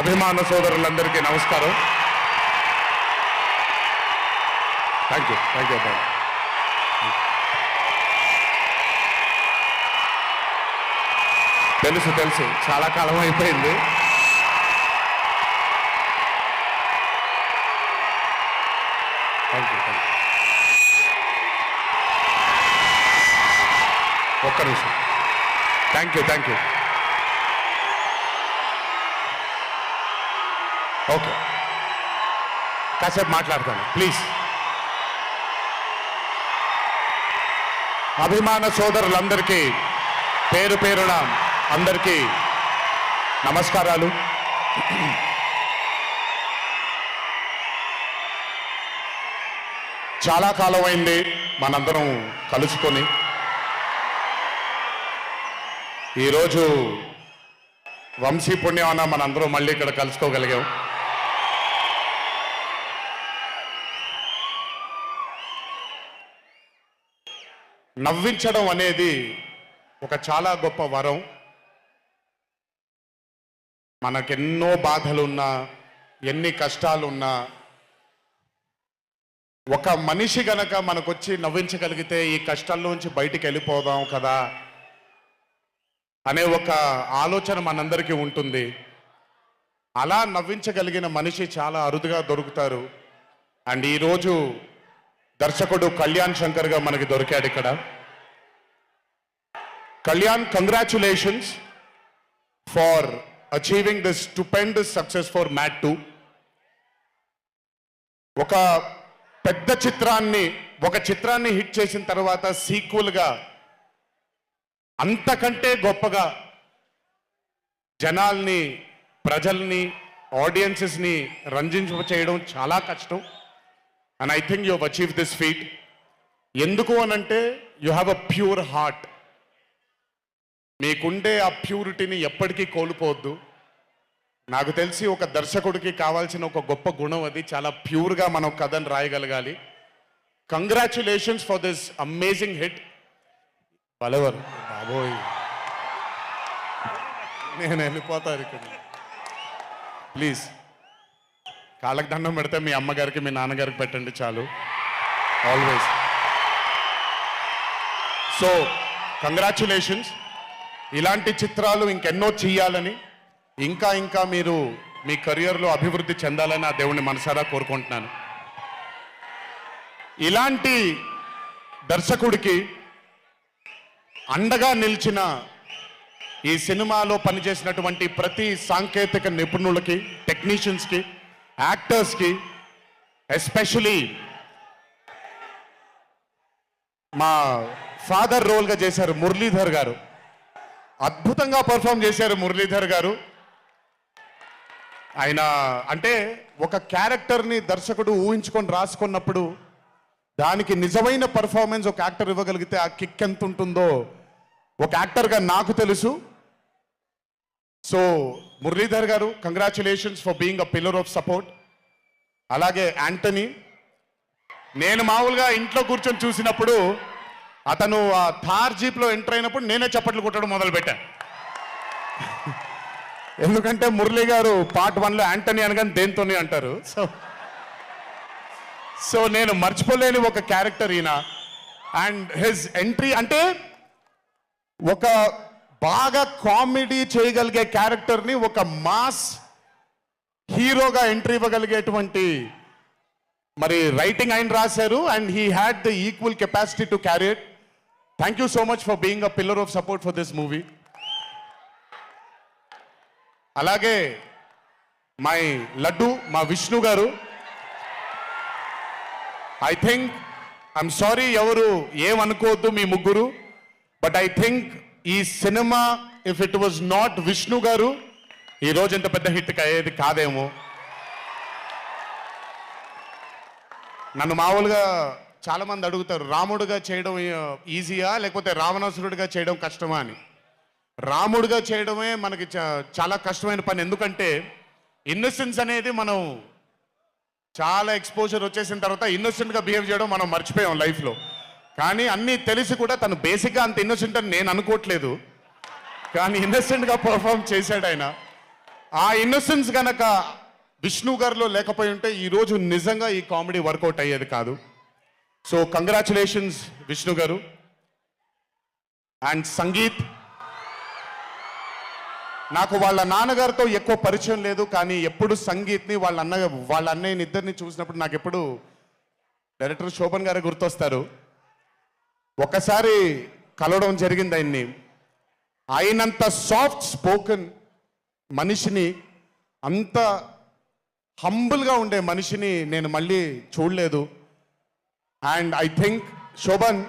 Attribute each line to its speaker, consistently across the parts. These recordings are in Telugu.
Speaker 1: అభిమాన సోదరులందరికీ నమస్కారం. Thank you. తెలుసు చాలా కాలం అయిపోయింది. Thank you. ఒక్క నిమిషం. Thank you. ఓకే, కాసేపు మాట్లాడతాను ప్లీజ్. అభిమాన సోదరులందరికీ పేరు పేరున అందరికీ నమస్కారాలు. చాలా కాలం అయింది మనందరం కలుసుకొని. ఈరోజు వంశీ పుణ్యమాన మనందరం మళ్ళీ ఇక్కడ కలుసుకోగలిగాం. నవ్వించడం అనేది ఒక చాలా గొప్ప వరం. మనకెన్నో బాధలున్నా, ఎన్ని కష్టాలున్నా, ఒక మనిషి గనక మనకొచ్చి నవ్వించగలిగితే ఈ కష్టాల్లోంచి బయటికి వెళ్ళిపోదాం కదా అనే ఒక ఆలోచన మనందరికీ ఉంటుంది. అలా నవ్వించగలిగిన మనిషి చాలా అరుదుగా దొరుకుతారు. అండ్ ఈరోజు దర్శకుడు కళ్యాణ్ శంకర్గా మనకి దొరికాడు ఇక్కడ. Kalyan, congratulations for achieving this stupendous success for Mad 2. ఒక పెద్ద చిత్రాన్ని హిట్ చేసిన తర్వాత సీక్వెల్గా అంతకంటే గొప్పగా జనాల్ని, ప్రజల్ని, ఆడియన్సెస్ని రంజింపచేయడం చాలా కష్టం. And I think you have achieve this feat. ఎందుకు అనంటే you have a pure heart. మీకుండే ఆ ప్యూరిటీని ఎప్పటికీ కోల్పోవద్దు. నాకు తెలిసి ఒక దర్శకుడికి కావాల్సిన ఒక గొప్ప గుణం అది. చాలా ప్యూర్గా మనం కథను రాయగలగాలి. Congratulations for this amazing hit. బలవర్ బాబోయ్, నేను వెళ్ళిపోతాను ఇక్కడ. ప్లీజ్ కాళ్ళకి దండం పెడితే మీ అమ్మగారికి, మీ నాన్నగారికి పెట్టండి చాలు. ఆల్వేస్. So congratulations. ఇలాంటి చిత్రాలు ఇంకెన్నో చెయ్యాలని, ఇంకా మీరు మీ కెరియర్లో అభివృద్ధి చెందాలని ఆ దేవుణ్ణి మనసారా కోరుకుంటున్నాను. ఇలాంటి దర్శకుడికి అండగా నిలిచిన ఈ సినిమాలో పనిచేసినటువంటి ప్రతి సాంకేతిక నిపుణులకి, టెక్నీషియన్స్కి, యాక్టర్స్కి, ఎస్పెషలీ మా ఫాదర్ రోల్గా చేశారు మురళీధర్ గారు. అద్భుతంగా పర్ఫామ్ చేశారు మురళీధర్ గారు. ఆయన అంటే ఒక క్యారెక్టర్ని దర్శకుడు ఊహించుకొని రాసుకున్నప్పుడు దానికి నిజమైన పర్ఫార్మెన్స్ ఒక యాక్టర్ ఇవ్వగలిగితే ఆ కిక్ ఎంత ఉంటుందో ఒక యాక్టర్గా నాకు తెలుసు. సో మురళీధర్ గారు, congratulations for being a pillar of support. అలాగే యాంటనీ, నేను మామూలుగా ఇంట్లో కూర్చొని చూసినప్పుడు అతను ఆ థార్ జీప్లో ఎంటర్ అయినప్పుడు నేనే చప్పట్లు కొట్టడం మొదలుపెట్టాను. ఎందుకంటే మురళీ గారు పార్ట్ 1లో యాంటనీ అనగానే దేంతోనే అంటారు. సో నేను మర్చిపోలేని ఒక క్యారెక్టర్ ఈయన. అండ్ హిజ్ ఎంట్రీ అంటే ఒక బాగా కామెడీ చేయగలిగే క్యారెక్టర్ని ఒక మాస్ హీరోగా ఎంట్రీ ఇవ్వగలిగేటువంటి మరి రైటింగ్ ఆయన రాశారు. And he had the equal capacity to carry it. Thank you so much for being a pillar of support for this movie. అలాగే మై లడ్డు, మా విష్ణు గారు. ఐ థింక్, ఐఎమ్ సారీ ఎవరు ఏమనుకోవద్దు మీ ముగ్గురు, బట్ ఐ థింక్ ఈ cinema if it was not Vishnu గారు ఈ రోజు ఇంత పెద్ద హిట్ అయ్యేది కాదేమో. నన్ను మామూలుగా చాలామంది అడుగుతారు, రాముడుగా చేయడం ఈజీయా లేకపోతే రావణాసురుడిగా చేయడం కష్టమా అని. రాముడుగా చేయడమే మనకి చాలా కష్టమైన పని. ఎందుకంటే ఇన్నోసెన్స్ అనేది మనం చాలా ఎక్స్పోజర్ వచ్చేసిన తర్వాత ఇన్నోసెంట్గా బిహేవ్ చేయడం మనం మర్చిపోయాం లైఫ్లో. కానీ అన్నీ తెలిసి కూడా తను బేసిక్గా అంత ఇన్నోసెంట్ అని నేను అనుకోవట్లేదు, కానీ ఇన్నోసెంట్గా పర్ఫామ్ చేశాడు ఆయన. ఆ ఇన్నోసెన్స్ గనక విష్ణు గారిలో లేకపోయి ఉంటే ఈరోజు నిజంగా ఈ కామెడీ వర్కౌట్ అయ్యేది కాదు. సో కంగ్రాచులేషన్స్ విష్ణు గారు. అండ్ సంగీత్, నాకు వాళ్ళ నాన్నగారితో ఎక్కువ పరిచయం లేదు, కానీ ఎప్పుడు సంగీత్ని వాళ్ళ అన్నయ్యని ఇద్దరిని చూసినప్పుడు నాకు ఎప్పుడు డైరెక్టర్ శోభన్ గారు గుర్తొస్తారు. ఒకసారి కలవడం జరిగింది ఆయన్ని. అయినంత సాఫ్ట్ స్పోకెన్ మనిషిని, అంత హంబుల్గా ఉండే మనిషిని నేను మళ్ళీ చూడలేదు. And I think Shobhan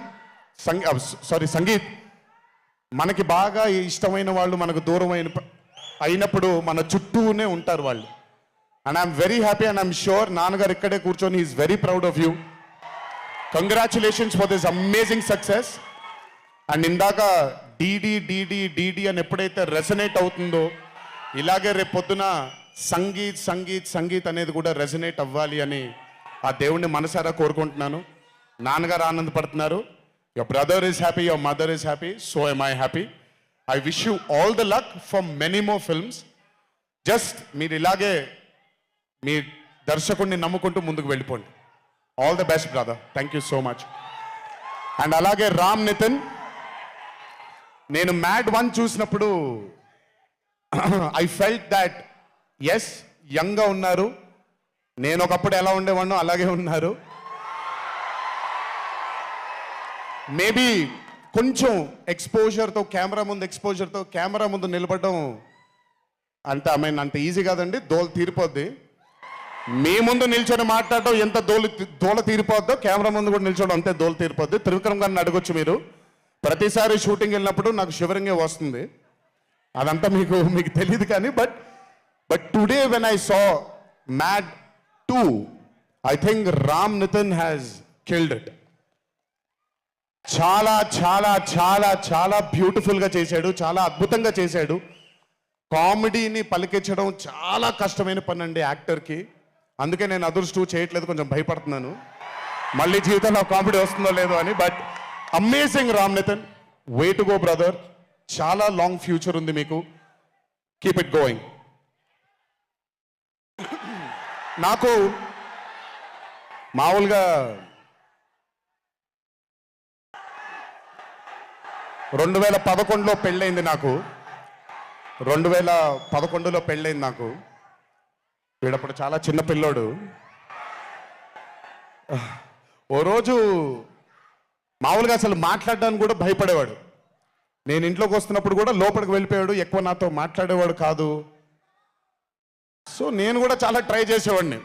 Speaker 1: Sangeeth, మనకి బాగా ఇష్టమైన వాళ్ళు మనకు దూరం అయినప్పుడు మన చుట్టూనే ఉంటారు వాళ్ళు. And I'm very happy and I'm sure నాన్నగారు ఇక్కడే కూర్చొని is very proud of you. Congratulations for this amazing success. And ఇందాక డీడీ అని ఎప్పుడైతే రెసనేట్ అవుతుందో, ఇలాగే రేపు పొద్దున సంగీత్ అనేది కూడా రెసనేట్ అవ్వాలి అని ఆ దేవుణ్ణి మనసారా కోరుకుంటున్నాను. నాన్నగారు ఆనందపడుతున్నారు. Your brother is happy, your mother is happy, so am I happy. I wish you all the luck for many more films. Just మీరు ఇలాగే మీ దర్శకుడిని నమ్ముకుంటూ ముందుకు వెళ్ళిపోండి. All the best brother. Thank you so much. And అలాగే రామ్ నితిన్, నేను మ్యాడ్ 1 చూసినప్పుడు ఐ ఫెల్ట్ దాట్ ఎస్ యంగ్గా ఉన్నారు, నేను ఒకప్పుడు ఎలా ఉండేవాడినో అలాగే ఉన్నారు. మేబీ కొంచెం ఎక్స్పోజర్తో కెమెరా ముందు నిలబడడం అంత ఈజీ కాదండి, దోల తీరిపోద్ది. మీ ముందు నిల్చొని మాట్లాడడం ఎంత దోల తీరిపోద్దో, కెమెరా ముందు కూడా నిల్చోవడం అంతే దోల తీరిపోద్ది. త్రివిక్రమ్ గారిని అడగొచ్చు మీరు. ప్రతిసారి షూటింగ్ వెళ్ళినప్పుడు నాకు షివరింగే వస్తుంది. అదంతా మీకు తెలియదు కానీ but today when I saw Mad 2, I think Ram Nithin has killed it. చాలా చాలా చాలా చాలా బ్యూటిఫుల్గా చేశాడు, చాలా అద్భుతంగా చేశాడు. కామెడీని పలికించడం చాలా కష్టమైన పని అండి యాక్టర్కి. అందుకే నేను అదృష్టం చేయట్లేదు, కొంచెం భయపడుతున్నాను మళ్ళీ జీవితంలో కామెడీ వస్తుందో లేదో అని. But amazing Ram Nithin, way to go brother. చాలా లాంగ్ ఫ్యూచర్ ఉంది మీకు. Keep it going. నాకు మామూలుగా 2011లో పెళ్ళైంది నాకు. 2011లో పెళ్ళైంది నాకు. వీడప్పుడు చాలా చిన్న పిల్లోడు. ఓ రోజు మామూలుగా అసలు మాట్లాడడానికి కూడా భయపడేవాడు. నేను ఇంట్లోకి వస్తున్నప్పుడు కూడా లోపలికి వెళ్ళిపోయాడు, ఎక్కువ నాతో మాట్లాడేవాడు కాదు. సో నేను కూడా చాలా ట్రై చేసేవాడిని.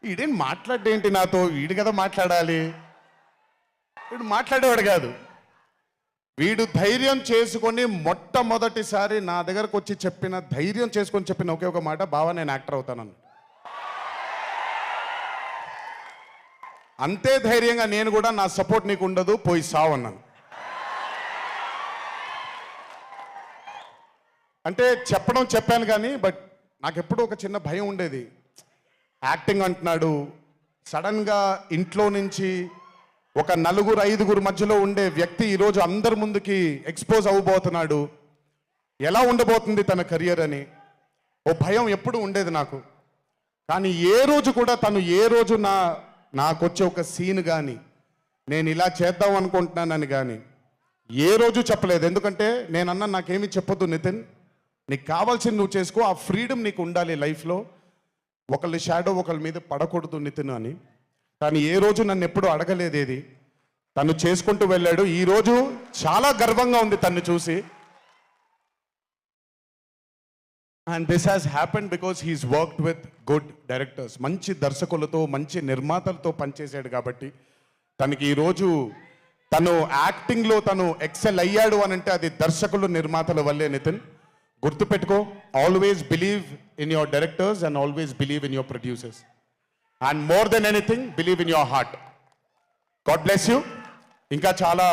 Speaker 1: వీడేం మాట్లాడేంటి నాతో, వీడు కదా మాట్లాడాలి. వీడు మాట్లాడేవాడు కాదు. వీడు ధైర్యం చేసుకొని మొట్టమొదటిసారి నా దగ్గరకు వచ్చి ధైర్యం చేసుకొని చెప్పిన ఒకే ఒక మాట, బావా నేను యాక్టర్ అవుతానని. అంతే ధైర్యంగా నేను కూడా నా సపోర్ట్ నీకు ఉండదు, పోయి సావు అన్నాను. అంటే చెప్పాను కానీ బట్ నాకు ఎప్పుడూ ఒక చిన్న భయం ఉండేది. యాక్టింగ్ అంటున్నాడు, సడన్గా ఇంట్లో నుంచి ఒక 4-5 మధ్యలో ఉండే వ్యక్తి ఈరోజు అందరి ముందుకి ఎక్స్పోజ్ అవ్వబోతున్నాడు, ఎలా ఉండబోతుంది తన కెరియర్ అని ఓ భయం ఎప్పుడు ఉండేది నాకు. కానీ ఏ రోజు నాకు వచ్చే ఒక సీన్ కానీ నేను ఇలా చేద్దాం అనుకుంటున్నానని కానీ ఏ రోజు చెప్పలేదు. ఎందుకంటే నేనన్నా నాకేమీ చెప్పొద్దు నితిన్, నీకు కావాల్సింది నువ్వు చేసుకో, ఆ ఫ్రీడమ్ నీకు ఉండాలి లైఫ్లో, ఒకళ్ళ షాడో ఒకళ్ళ మీద పడకూడదు నితిన్ అని. కానీ ఏ రోజు నన్ను ఎప్పుడు అడగలేదేది. తను చేసుకుంటూ వెళ్ళాడు. ఈరోజు చాలా గర్వంగా ఉంది తను చూసి. And this has happened because he's worked with good directors. మంచి దర్శకులతో, మంచి నిర్మాతలతో పనిచేశాడు కాబట్టి తనకి ఈరోజు తను యాక్టింగ్లో తను ఎక్సెల్ అయ్యాడు అని అంటే అది దర్శకులు, నిర్మాతల వల్లే నితిన్. గుర్తుపెట్టుకో, always believe in your directors and always believe in your producers. And more than anything believe in your heart. God bless you. ఇంకా చాలా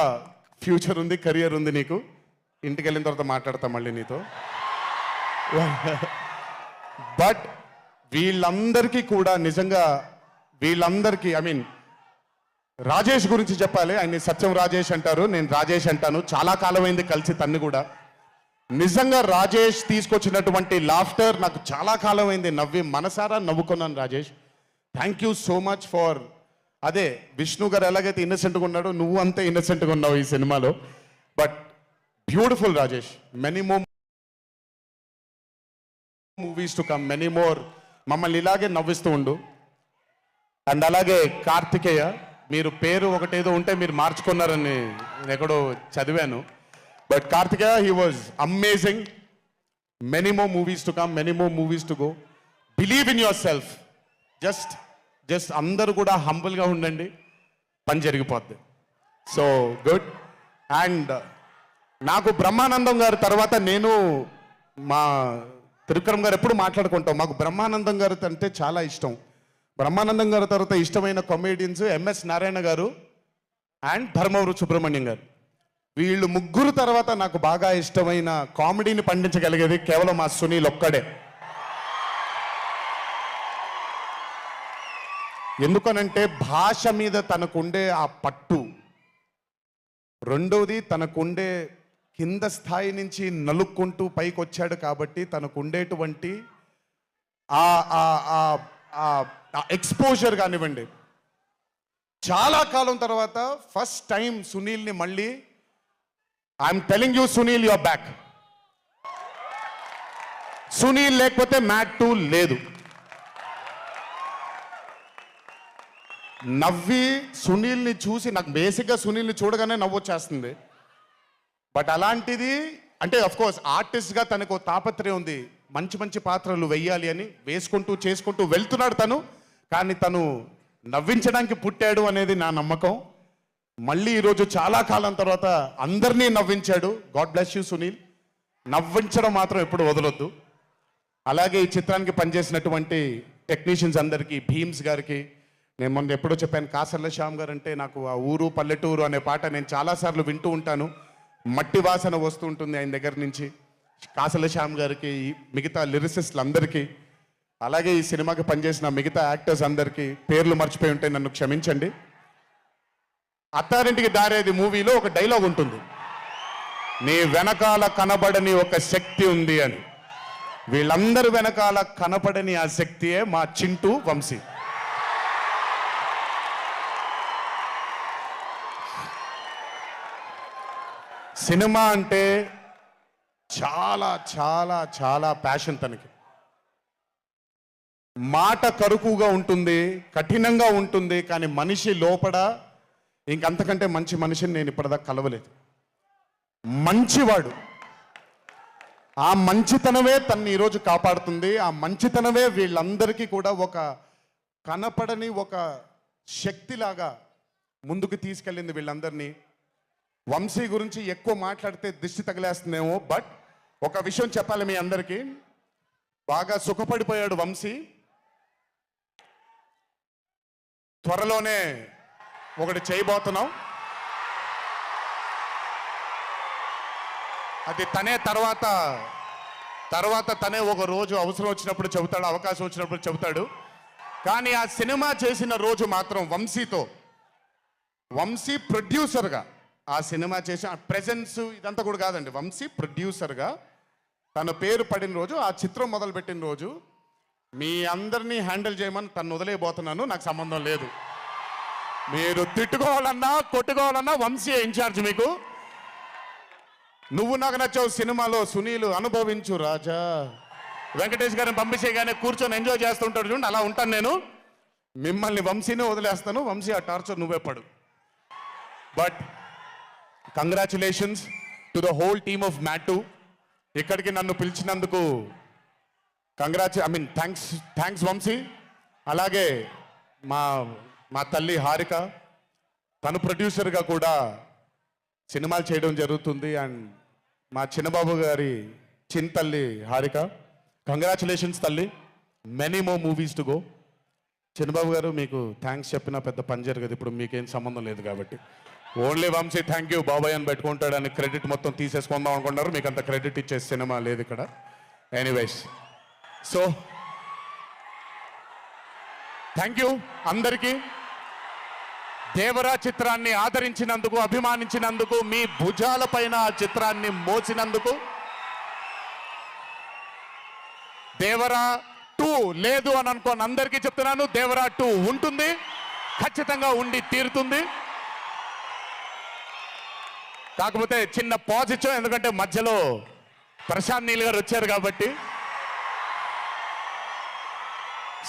Speaker 1: ఫ్యూచర్ ఉంది, కెరియర్ ఉంది నీకు. ఇంటికి వెళ్ళిన తర్వాత మాట్లాడతాం మళ్ళీ నీతో. బట్ వీళ్ళందరికీ కూడా నిజంగా ఐ మీన్ రాజేష్ గురించి చెప్పాలి. ఆయన్ని సత్యం రాజేష్ అంటారు, నేను రాజేష్ అంటాను. చాలా కాలమైంది కలిసి తన్ని కూడా. నిజంగా రాజేష్ తీసుకొచ్చినటువంటి లాఫ్టర్ నాకు చాలా కాలం అయింది నవ్వి మనసారా నవ్వుకున్నాను Rajesh. Thank you so much for అదే విష్ణు గారు ఎలాగైతే ఇన్నసెంట్గా ఉన్నాడో నువ్వు అంతే ఇన్నసెంట్గా ఉన్నావు ఈ సినిమాలో. But beautiful Rajesh, many more movies to come, many more. మమ్మల్ని ఇలాగే నవ్విస్తూ ఉండు. అండ్ అలాగే కార్తికేయ, మీరు పేరు ఒకటేదో ఉంటే మీరు మార్చుకున్నారని నేను ఎక్కడో చదివాను. But Karthikeya, he was amazing. Many more movies to come, many more movies to go. Believe in yourself. Just అందరూ కూడా హంబుల్గా ఉండండి, పని జరిగిపోద్ది. So good. అండ్ నాకు బ్రహ్మానందం గారి తర్వాత నేను మా త్రివిక్రమ్ గారు ఎప్పుడు మాట్లాడుకుంటాం, మాకు బ్రహ్మానందం గారు అంటే చాలా ఇష్టం. బ్రహ్మానందం గారి తర్వాత ఇష్టమైన కామెడియన్స్ ఎంఎస్ నారాయణ గారు అండ్ ధర్మవరం సుబ్రహ్మణ్యం గారు. వీళ్ళు ముగ్గురు తర్వాత నాకు బాగా ఇష్టమైన కామెడీని పండించగలిగేది కేవలం మా సునీల్ ఒక్కడే. ఎందుకనంటే భాష మీద తనకుండే ఆ పట్టు, రెండవది తనకుండే కింద స్థాయి నుంచి నలుక్కుంటూ పైకి వచ్చాడు కాబట్టి తనకుండేటువంటి ఎక్స్పోజర్ కానివ్వండి. చాలా కాలం తర్వాత ఫస్ట్ టైం సునీల్ని మళ్ళీ I'm telling you Sunil your back. Sunil లేకపోతే మ్యాట్ 2 లేదు. నవ్వి సునీల్ని చూసి నాకు బేసిక్గా సునీల్ని చూడగానే నవ్వు వచ్చేస్తుంది. బట్ అలాంటిది అంటే అఫ్ కోర్స్ ఆర్టిస్ట్గా తనకు తాపత్రయం ఉంది, మంచి మంచి పాత్రలు వెయ్యాలి అని వేసుకుంటూ చేసుకుంటూ వెళ్తున్నాడు తను. కానీ తను నవ్వించడానికి పుట్టాడు అనేది నా నమ్మకం. మళ్ళీ ఈరోజు చాలా కాలం తర్వాత అందరినీ నవ్వించాడు. God bless you Sunil. నవ్వించడం మాత్రం ఎప్పుడు వదలొద్దు. అలాగే ఈ చిత్రానికి పనిచేసినటువంటి టెక్నీషియన్స్ అందరికీ, భీమ్స్ గారికి, నేను మొన్న ఎప్పుడో చెప్పాను, కాసర్ల శ్యామ్ గారు అంటే నాకు ఆ ఊరు పల్లెటూరు అనే పాట నేను చాలాసార్లు వింటూ ఉంటాను. మట్టి వాసన వస్తూ ఉంటుంది ఆయన దగ్గర నుంచి. కాసర్ల శ్యామ్ గారికి, మిగతా లిరిసిస్టులు అందరికీ, అలాగే ఈ సినిమాకి పనిచేసిన మిగతా యాక్టర్స్ అందరికీ పేర్లు మర్చిపోయి ఉంటే నన్ను క్షమించండి. అత్తారింటికి దారేది మూవీలో ఒక డైలాగ్ ఉంటుంది, నీ వెనకాల కనబడని ఒక శక్తి ఉంది అని. వీళ్ళందరి వెనకాల కనపడని ఆ శక్తియే మా చింటూ వంశీ. సినిమా అంటే చాలా చాలా చాలా ప్యాషన్ తనకి. మాట కరుకుగా ఉంటుంది, కఠినంగా ఉంటుంది, కానీ మనిషి లోపల ఇంకంతకంటే మంచి మనిషిని నేను ఇప్పటిదాకా కలవలేదు. మంచివాడు. ఆ మంచితనమే తన్ని ఈరోజు కాపాడుతుంది. ఆ మంచితనమే వీళ్ళందరికీ కూడా ఒక కనపడని ఒక శక్తిలాగా ముందుకు తీసుకెళ్ళింది వీళ్ళందరినీ. వంశీ గురించి ఎక్కువ మాట్లాడితే దిష్టి తగిలేస్తుందేమో, బట్ ఒక విషయం చెప్పాలి మీ అందరికీ. బాగా సుఖపడిపోయాడు వంశీ. త్వరలోనే ఒకటి చేయబోతున్నాం. అది తనే తర్వాత తనే ఒక రోజు అవసరం వచ్చినప్పుడు చెబుతాడు, అవకాశం వచ్చినప్పుడు చెబుతాడు. కానీ ఆ సినిమా చేసిన రోజు మాత్రం వంశీతో, వంశీ ప్రొడ్యూసర్గా ఆ సినిమా చేసిన ప్రెజెన్స్ ఇదంతా కూడా కాదండి, వంశీ ప్రొడ్యూసర్గా తన పేరు పడిన రోజు, ఆ చిత్రం మొదలుపెట్టిన రోజు, మీ అందరినీ హ్యాండిల్ చేయమని తను వదిలేయబోతున్నాను, నాకు సంబంధం లేదు. మీరు తిట్టుకోవాలన్నా కొట్టుకోవాలన్నా వంశీ ఇన్ఛార్జ్ మీకు. నువ్వు నాకు నచ్చావు సినిమాలో సునీల్ అనుభవించు రాజా, వెంకటేష్ గారిని పంపించేగానే కూర్చొని ఎంజాయ్ చేస్తుంటాడు చూడండి, అలా ఉంటాను నేను. మిమ్మల్ని వంశీనే వదిలేస్తాను, వంశీ ఆ టార్చర్ నువ్వే పడు. But congratulations to the whole team of Mad 2. ఇక్కడికి నన్ను పిలిచినందుకు థ్యాంక్స్ వంశీ. అలాగే మా తల్లి హారిక, తను ప్రొడ్యూసర్గా కూడా సినిమాలు చేయడం జరుగుతుంది. అండ్ మా చిన్నబాబు గారి తల్లి హారిక, కంగ్రాచులేషన్స్ తల్లి, many more movies to go. Chinnababu గారు మీకు థ్యాంక్స్ చెప్పినా పెద్ద పని జరగదు, ఇప్పుడు మీకేం సంబంధం లేదు కాబట్టి. ఓన్లీ వంశీ థ్యాంక్ యూ బాబాయ్ అని పెట్టుకుంటాడని క్రెడిట్ మొత్తం తీసేసుకుందాం అనుకుంటారు. మీకు అంత క్రెడిట్ ఇచ్చే సినిమా లేదు ఇక్కడ. ఎనీవేస్, సో థ్యాంక్ యూ అందరికీ. దేవరా చిత్రాన్ని ఆదరించినందుకు, అభిమానించినందుకు, మీ భుజాల పైన ఆ చిత్రాన్ని మోసినందుకు దేవరా 2 లేదు అని అనుకోని అందరికీ చెప్తున్నాను, దేవరా 2 ఉంటుంది, ఖచ్చితంగా ఉండి తీరుతుంది. కాకపోతే చిన్న పాజ్ ఇచ్చాం, ఎందుకంటే మధ్యలో ప్రశాంత్ నీల్ గారు వచ్చారు కాబట్టి.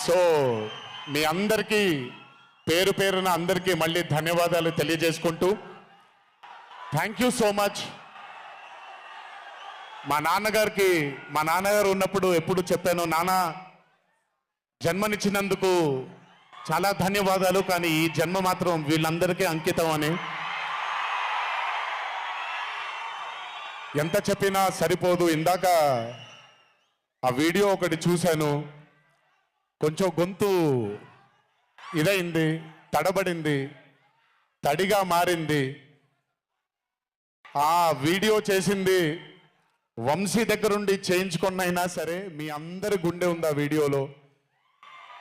Speaker 1: సో మీ అందరికీ పేరు పేరున అందరికీ మళ్ళీ ధన్యవాదాలు తెలియజేసుకుంటూ, థ్యాంక్ యూ సో మచ్. మా నాన్నగారు ఉన్నప్పుడు ఎప్పుడు చెప్పాను, నాన్న జన్మనిచ్చినందుకు చాలా ధన్యవాదాలు, కానీ ఈ జన్మ మాత్రం వీళ్ళందరికీ అంకితం అని. ఎంత చెప్పినా సరిపోదు. ఇందాక ఆ వీడియో ఒకటి చూశాను, కొంచెం గొంతు ఇదైంది, తడబడింది, తడిగా మారింది. ఆ వీడియో చేసింది వంశీ దగ్గరుండి చేయించుకున్నైనా సరే మీ అందరి గుండె ఉంది ఆ వీడియోలో.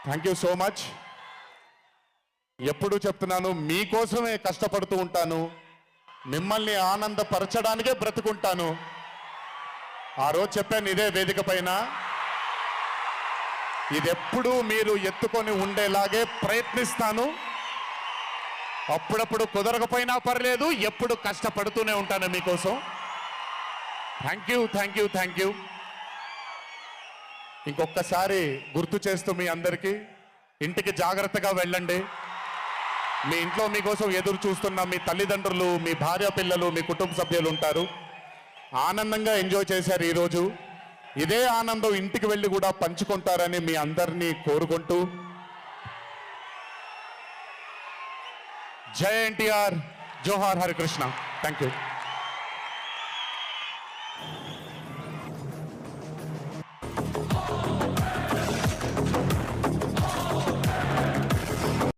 Speaker 1: Thank you so much. ఎప్పుడు చెప్తున్నాను, మీకోసమే కష్టపడుతూ ఉంటాను, మిమ్మల్ని ఆనందపరచడానికే బ్రతుకుంటాను. ఆ రోజు చెప్పాను ఇదే వేదిక పైన, ఇదెప్పుడు మీరు ఎత్తుకొని ఉండేలాగే ప్రయత్నిస్తాను. అప్పుడప్పుడు కుదరకపోయినా పర్లేదు, ఎప్పుడు కష్టపడుతూనే ఉంటాను మీకోసం. Thank you, thank you, thank you. ఇంకొకసారి గుర్తు చేస్తూ మీ అందరికీ, ఇంటికి జాగ్రత్తగా వెళ్ళండి. మీ ఇంట్లో మీకోసం ఎదురు చూస్తున్న మీ తల్లిదండ్రులు, మీ భార్య పిల్లలు, మీ కుటుంబ సభ్యులు ఉంటారు. ఆనందంగా ఎంజాయ్ చేశారు ఈరోజు. ఇదే ఆనందం ఇంటికి వెళ్ళి కూడా పంచుకుంటారని మీ అందరినీ కోరుకుంటూ, జై ఎన్టీఆర్, జోహార్ హరికృష్ణ. Thank you.